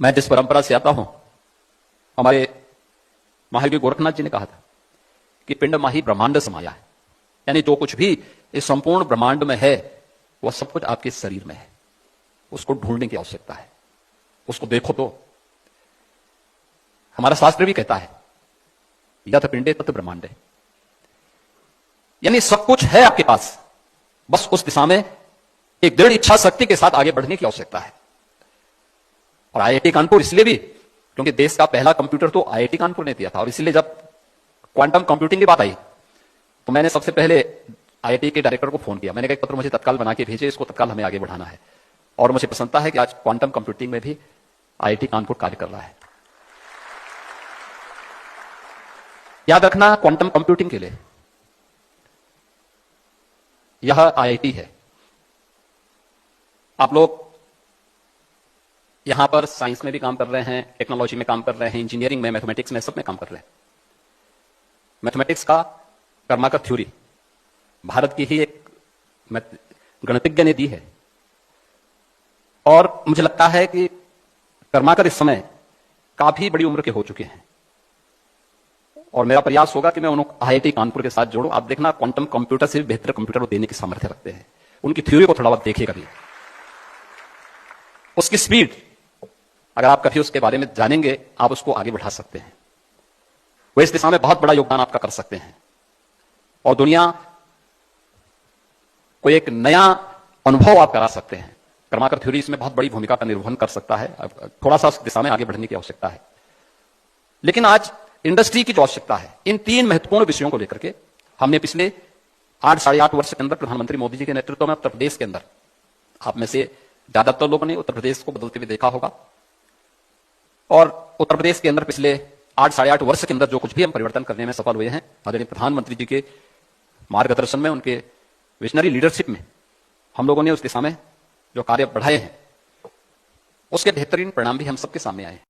मैं जिस परंपरा से आता हूं, हमारे महायोगी गोरखनाथ जी ने कहा था कि पिंड माही ब्रह्मांड समाया है, यानी जो कुछ भी इस संपूर्ण ब्रह्मांड में है वह सब कुछ आपके शरीर में है। उसको ढूंढने की आवश्यकता है, उसको देखो तो। हमारा शास्त्र भी कहता है यथ पिंडे तत् ब्रह्मांडे, यानी सब कुछ है आपके पास, बस उस दिशा में एक दृढ़ इच्छा शक्ति के साथ आगे बढ़ने की आवश्यकता है। और आईआईटी कानपुर इसलिए भी क्योंकि देश का पहला कंप्यूटर तो आईआईटी कानपुर ने दिया था, और इसलिए जब क्वांटम कंप्यूटिंग की बात आई तो मैंने सबसे पहले आईआईटी के डायरेक्टर को फोन किया। मैंने कहा एक पत्र मुझे तत्काल बना के भेजे, इसको तत्काल हमें आगे बढ़ाना है। और मुझे प्रसन्नता है कि आज क्वांटम कंप्यूटिंग में भी आईआईटी कानपुर कार्य कर रहा है। याद रखना, क्वांटम कंप्यूटिंग के लिए यह आईआईटी है। आप लोग यहां पर साइंस में भी काम कर रहे हैं, टेक्नोलॉजी में काम कर रहे हैं, इंजीनियरिंग में, मैथमेटिक्स में, सब में काम कर रहे हैं। मैथमेटिक्स का कर्माकर थ्योरी भारत की ही एक गणितज्ञ ने दी है, और मुझे लगता है कि कर्माकर इस समय काफी बड़ी उम्र के हो चुके हैं, और मेरा प्रयास होगा कि मैं उन्हें आईआईटी कानपुर के साथ जोड़ूं। आप देखना, क्वांटम कंप्यूटर से भी बेहतर कंप्यूटर वो देने की सामर्थ्य रखते हैं। उनकी थ्योरी को थोड़ा बहुत देखिएगा भी, उसकी स्पीड, अगर आप कभी उसके बारे में जानेंगे आप उसको आगे बढ़ा सकते हैं। वो इस दिशा में बहुत बड़ा योगदान आपका कर सकते हैं, और दुनिया को एक नया अनुभव आप करा सकते हैं। कर्माकर थ्योरी इसमें बहुत बड़ी भूमिका का निर्वहन कर सकता है। थोड़ा सा उस दिशा में आगे बढ़ने की आवश्यकता है। लेकिन आज इंडस्ट्री की जो आवश्यकता है, इन तीन महत्वपूर्ण विषयों को लेकर के हमने पिछले 8-8.5 वर्ष के अंदर प्रधानमंत्री मोदी जी के नेतृत्व में उत्तर प्रदेश के अंदर, आप में से ज्यादातर लोगों ने उत्तर प्रदेश को बदलते हुए देखा होगा, और उत्तर प्रदेश के अंदर पिछले 8-8.5 वर्ष के अंदर जो कुछ भी हम परिवर्तन करने में सफल हुए हैं, आदरणीय प्रधानमंत्री जी के मार्गदर्शन में, उनके विजनरी लीडरशिप में हम लोगों ने उस दिशा में जो कार्य बढ़ाए हैं, उसके बेहतरीन परिणाम भी हम सबके सामने आए हैं।